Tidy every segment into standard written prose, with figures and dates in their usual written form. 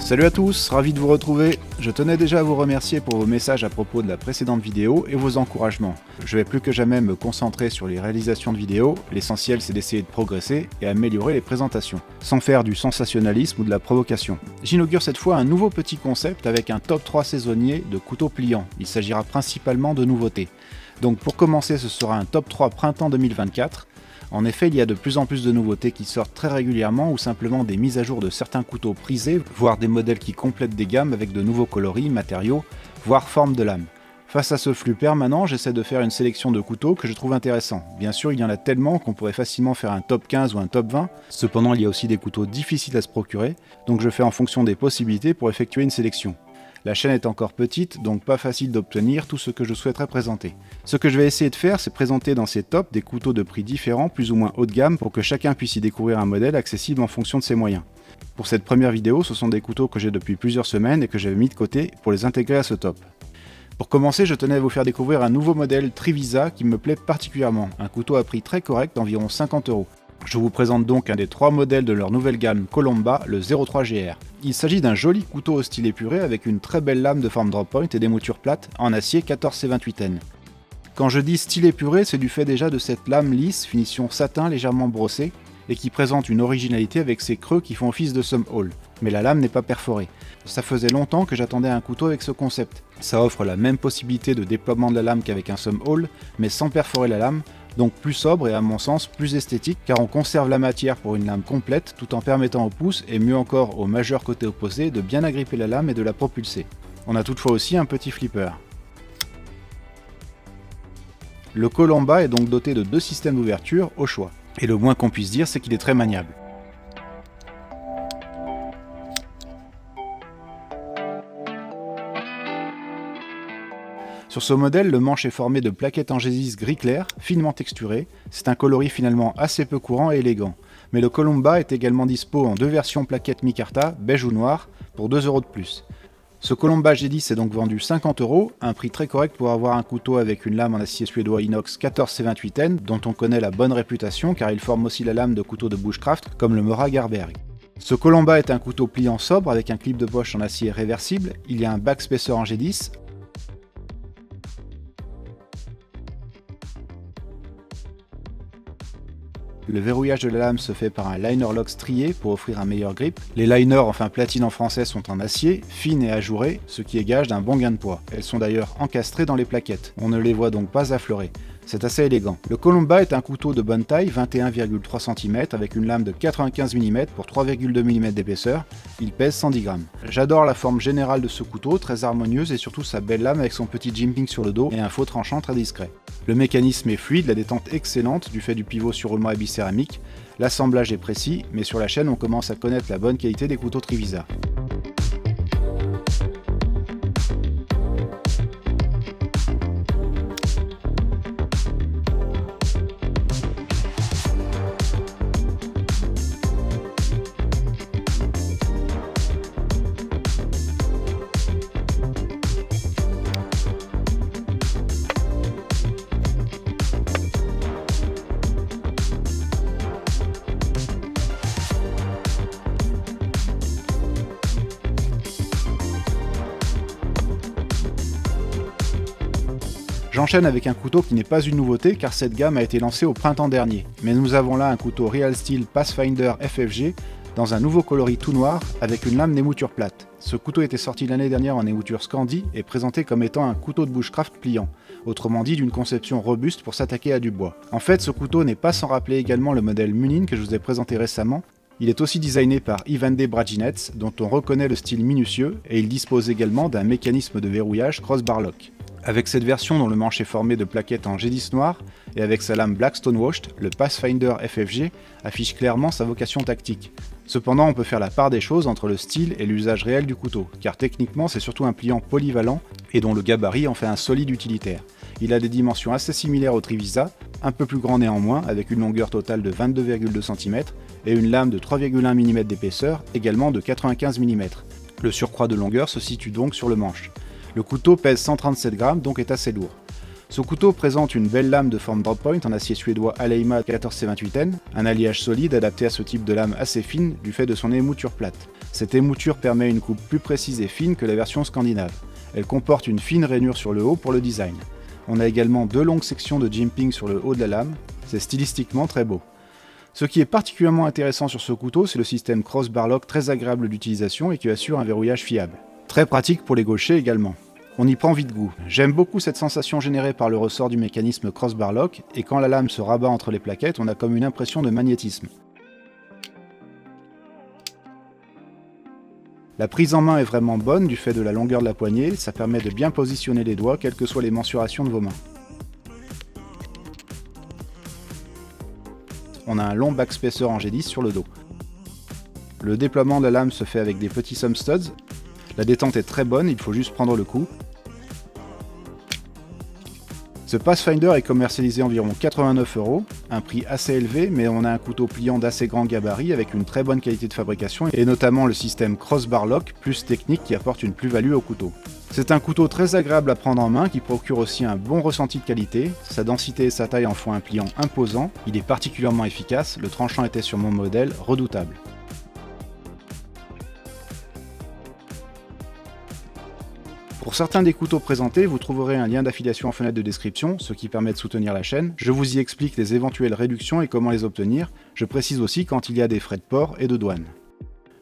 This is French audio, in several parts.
Salut à tous, ravi de vous retrouver. Je tenais déjà à vous remercier pour vos messages à propos de la précédente vidéo et vos encouragements. Je vais plus que jamais me concentrer sur les réalisations de vidéos, l'essentiel c'est d'essayer de progresser et améliorer les présentations, sans faire du sensationnalisme ou de la provocation. J'inaugure cette fois un nouveau petit concept avec un top 3 saisonnier de couteaux pliants. Il s'agira principalement de nouveautés. Donc pour commencer, ce sera un top 3 printemps 2024. En effet, il y a de plus en plus de nouveautés qui sortent très régulièrement ou simplement des mises à jour de certains couteaux prisés, voire des modèles qui complètent des gammes avec de nouveaux coloris, matériaux, voire formes de lame. Face à ce flux permanent, j'essaie de faire une sélection de couteaux que je trouve intéressants. Bien sûr, il y en a tellement qu'on pourrait facilement faire un top 15 ou un top 20, cependant il y a aussi des couteaux difficiles à se procurer, donc je fais en fonction des possibilités pour effectuer une sélection. La chaîne est encore petite, donc pas facile d'obtenir tout ce que je souhaiterais présenter. Ce que je vais essayer de faire, c'est présenter dans ces tops des couteaux de prix différents, plus ou moins haut de gamme, pour que chacun puisse y découvrir un modèle accessible en fonction de ses moyens. Pour cette première vidéo, ce sont des couteaux que j'ai depuis plusieurs semaines et que j'avais mis de côté pour les intégrer à ce top. Pour commencer, je tenais à vous faire découvrir un nouveau modèle Trivisa qui me plaît particulièrement, un couteau à prix très correct d'environ 50 €. Je vous présente donc un des 3 modèles de leur nouvelle gamme Colomba, le 03 GR. Il s'agit d'un joli couteau au style épuré avec une très belle lame de forme drop point et des moutures plates en acier 14C28N. Quand je dis style épuré, c'est du fait déjà de cette lame lisse, finition satin légèrement brossée, et qui présente une originalité avec ses creux qui font office de thumb hole. Mais la lame n'est pas perforée. Ça faisait longtemps que j'attendais un couteau avec ce concept. Ça offre la même possibilité de déploiement de la lame qu'avec un thumb hole, mais sans perforer la lame, donc plus sobre et à mon sens plus esthétique car on conserve la matière pour une lame complète tout en permettant au pouce et mieux encore au majeur côté opposé de bien agripper la lame et de la propulser. On a toutefois aussi un petit flipper. Le Colomba est donc doté de 2 systèmes d'ouverture au choix. Et le moins qu'on puisse dire c'est qu'il est très maniable. Sur ce modèle, le manche est formé de plaquettes angésis gris clair, finement texturées. C'est un coloris finalement assez peu courant et élégant. Mais le Colomba est également dispo en 2 versions plaquettes micarta, beige ou noir, pour 2 € de plus. Ce Colomba G10 est donc vendu 50 €, un prix très correct pour avoir un couteau avec une lame en acier suédois inox 14C28N, dont on connaît la bonne réputation car il forme aussi la lame de couteaux de bushcraft comme le Mora Garberg. Ce Colomba est un couteau pliant sobre avec un clip de poche en acier réversible, il y a un backspacer en G10, le verrouillage de la lame se fait par un liner lock strié pour offrir un meilleur grip. Les liners, enfin platine en français, sont en acier, fines et ajourées, ce qui est gage d'un bon gain de poids. Elles sont d'ailleurs encastrées dans les plaquettes. On ne les voit donc pas affleurer. C'est assez élégant. Le Colomba est un couteau de bonne taille, 21,3 cm, avec une lame de 95 mm pour 3,2 mm d'épaisseur. Il pèse 110 g. J'adore la forme générale de ce couteau, très harmonieuse, et surtout sa belle lame avec son petit jimping sur le dos et un faux tranchant très discret. Le mécanisme est fluide, la détente excellente du fait du pivot sur roulement à bicéramique. L'assemblage est précis, mais sur la chaîne on commence à connaître la bonne qualité des couteaux Trivisa. J'enchaîne avec un couteau qui n'est pas une nouveauté car cette gamme a été lancée au printemps dernier. Mais nous avons là un couteau Real Steel Pathfinder FFG dans un nouveau coloris tout noir avec une lame d'émouture plate. Ce couteau était sorti l'année dernière en émouture Scandi et présenté comme étant un couteau de bushcraft pliant, autrement dit d'une conception robuste pour s'attaquer à du bois. En fait, ce couteau n'est pas sans rappeler également le modèle Munin que je vous ai présenté récemment. Il est aussi designé par Ivande Brajinec, dont on reconnaît le style minutieux, et il dispose également d'un mécanisme de verrouillage crossbar lock. Avec cette version dont le manche est formé de plaquettes en G10 noir, et avec sa lame Black Stonewashed, le Pathfinder FFG affiche clairement sa vocation tactique. Cependant, on peut faire la part des choses entre le style et l'usage réel du couteau, car techniquement c'est surtout un pliant polyvalent et dont le gabarit en fait un solide utilitaire. Il a des dimensions assez similaires au Trivisa, un peu plus grand néanmoins, avec une longueur totale de 22,2 cm et une lame de 3,1 mm d'épaisseur, également de 95 mm. Le surcroît de longueur se situe donc sur le manche. Le couteau pèse 137 g, donc est assez lourd. Ce couteau présente une belle lame de forme drop point en acier suédois Aleima 14C28N, un alliage solide adapté à ce type de lame assez fine du fait de son émouture plate. Cette émouture permet une coupe plus précise et fine que la version scandinave. Elle comporte une fine rainure sur le haut pour le design. On a également 2 longues sections de jimping sur le haut de la lame, c'est stylistiquement très beau. Ce qui est particulièrement intéressant sur ce couteau, c'est le système crossbar lock très agréable d'utilisation et qui assure un verrouillage fiable. Très pratique pour les gauchers également. On y prend vite goût. J'aime beaucoup cette sensation générée par le ressort du mécanisme crossbar lock, et quand la lame se rabat entre les plaquettes, on a comme une impression de magnétisme. La prise en main est vraiment bonne du fait de la longueur de la poignée, ça permet de bien positionner les doigts quelles que soient les mensurations de vos mains. On a un long backspacer en G10 sur le dos. Le déploiement de la lame se fait avec des petits thumb studs. La détente est très bonne, il faut juste prendre le coup. Ce Pathfinder est commercialisé environ 89 €, un prix assez élevé, mais on a un couteau pliant d'assez grand gabarit avec une très bonne qualité de fabrication et notamment le système crossbar lock plus technique qui apporte une plus-value au couteau. C'est un couteau très agréable à prendre en main qui procure aussi un bon ressenti de qualité, sa densité et sa taille en font un pliant imposant, il est particulièrement efficace, le tranchant était sur mon modèle, redoutable. Pour certains des couteaux présentés, vous trouverez un lien d'affiliation en fenêtre de description, ce qui permet de soutenir la chaîne. Je vous y explique les éventuelles réductions et comment les obtenir. Je précise aussi quand il y a des frais de port et de douane.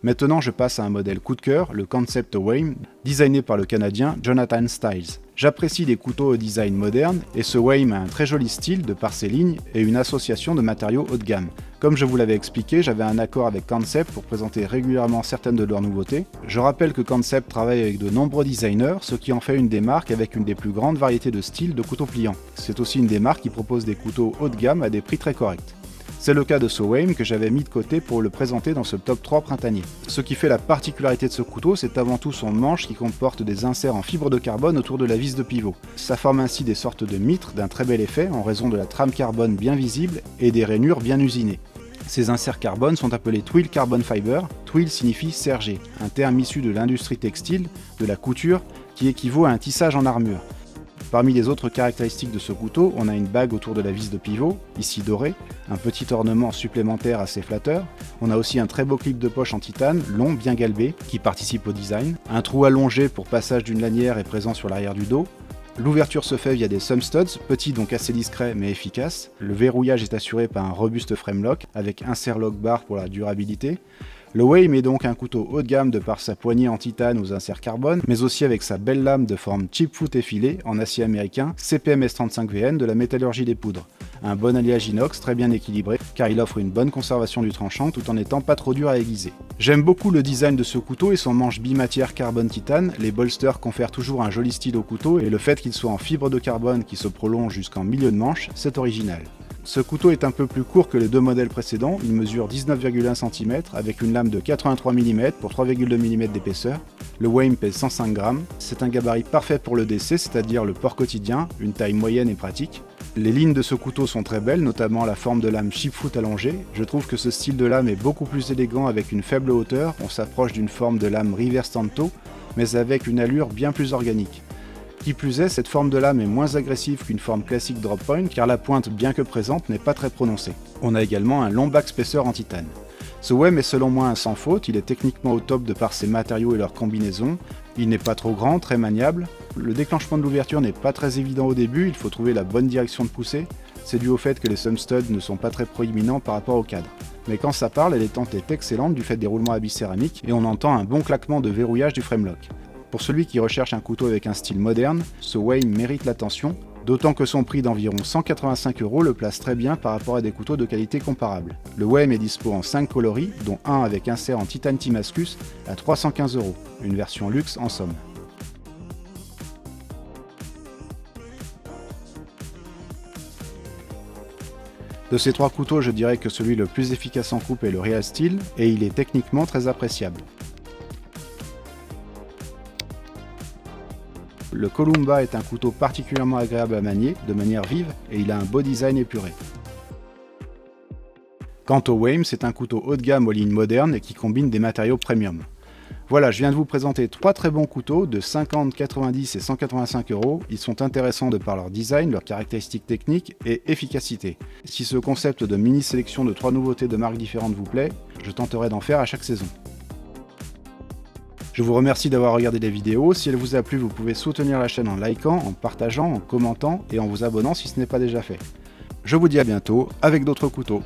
Maintenant, je passe à un modèle coup de cœur, le Concept Wame, designé par le Canadien Jonathan Styles. J'apprécie les couteaux au design moderne, et ce Wame a un très joli style de par ses lignes et une association de matériaux haut de gamme. Comme je vous l'avais expliqué, j'avais un accord avec Concept pour présenter régulièrement certaines de leurs nouveautés. Je rappelle que Concept travaille avec de nombreux designers, ce qui en fait une des marques avec une des plus grandes variétés de styles de couteaux pliants. C'est aussi une des marques qui propose des couteaux haut de gamme à des prix très corrects. C'est le cas de ce Wame que j'avais mis de côté pour le présenter dans ce top 3 printanier. Ce qui fait la particularité de ce couteau, c'est avant tout son manche qui comporte des inserts en fibre de carbone autour de la vis de pivot. Ça forme ainsi des sortes de mitres d'un très bel effet en raison de la trame carbone bien visible et des rainures bien usinées. Ces inserts carbone sont appelés Twill Carbon Fiber. Twill signifie serger, un terme issu de l'industrie textile, de la couture, qui équivaut à un tissage en armure. Parmi les autres caractéristiques de ce couteau, on a une bague autour de la vis de pivot, ici dorée, un petit ornement supplémentaire assez flatteur. On a aussi un très beau clip de poche en titane, long, bien galbé, qui participe au design. Un trou allongé pour passage d'une lanière est présent sur l'arrière du dos. L'ouverture se fait via des thumb studs, petits donc assez discrets mais efficaces. Le verrouillage est assuré par un robuste frame lock avec insert lock bar pour la durabilité. Le Wame est donc un couteau haut de gamme de par sa poignée en titane aux inserts carbone, mais aussi avec sa belle lame de forme chipfoot effilée en acier américain CPM S35VN de la métallurgie des poudres. Un bon alliage inox très bien équilibré car il offre une bonne conservation du tranchant tout en n'étant pas trop dur à aiguiser. J'aime beaucoup le design de ce couteau et son manche bimatière carbone titane, les bolsters confèrent toujours un joli style au couteau et le fait qu'il soit en fibre de carbone qui se prolonge jusqu'en milieu de manche, c'est original. Ce couteau est un peu plus court que les deux modèles précédents, il mesure 19,1 cm avec une lame de 83 mm pour 3,2 mm d'épaisseur. Le Wame pèse 105 g, c'est un gabarit parfait pour le DC, c'est-à-dire le port quotidien, une taille moyenne et pratique. Les lignes de ce couteau sont très belles, notamment la forme de lame chipfoot allongée. Je trouve que ce style de lame est beaucoup plus élégant avec une faible hauteur, on s'approche d'une forme de lame reverse tanto, mais avec une allure bien plus organique. Qui plus est, cette forme de lame est moins agressive qu'une forme classique drop point car la pointe, bien que présente, n'est pas très prononcée. On a également un long backspacer en titane. Ce Wame est selon moi un sans faute, il est techniquement au top de par ses matériaux et leurs combinaisons. Il n'est pas trop grand, très maniable. Le déclenchement de l'ouverture n'est pas très évident au début, il faut trouver la bonne direction de poussée. C'est dû au fait que les thumb studs ne sont pas très proéminents par rapport au cadre. Mais quand ça parle, la détente est excellente du fait des roulements à vis céramique et on entend un bon claquement de verrouillage du framelock. Pour celui qui recherche un couteau avec un style moderne, ce Wame mérite l'attention, d'autant que son prix d'environ 185 € le place très bien par rapport à des couteaux de qualité comparable. Le Wame est dispo en 5 coloris, dont un avec insert en titane Timascus à 315 €, une version luxe en somme. De ces trois couteaux, je dirais que celui le plus efficace en coupe est le Real Steel, et il est techniquement très appréciable. Le Columba est un couteau particulièrement agréable à manier, de manière vive, et il a un beau design épuré. Quant au Wame, c'est un couteau haut de gamme aux lignes modernes et qui combine des matériaux premium. Voilà, je viens de vous présenter trois très bons couteaux de 50, 90 et 185 €. Ils sont intéressants de par leur design, leurs caractéristiques techniques et efficacité. Si ce concept de mini sélection de trois nouveautés de marques différentes vous plaît, je tenterai d'en faire à chaque saison. Je vous remercie d'avoir regardé la vidéo. Si elle vous a plu, vous pouvez soutenir la chaîne en likant, en partageant, en commentant et en vous abonnant si ce n'est pas déjà fait. Je vous dis à bientôt avec d'autres couteaux.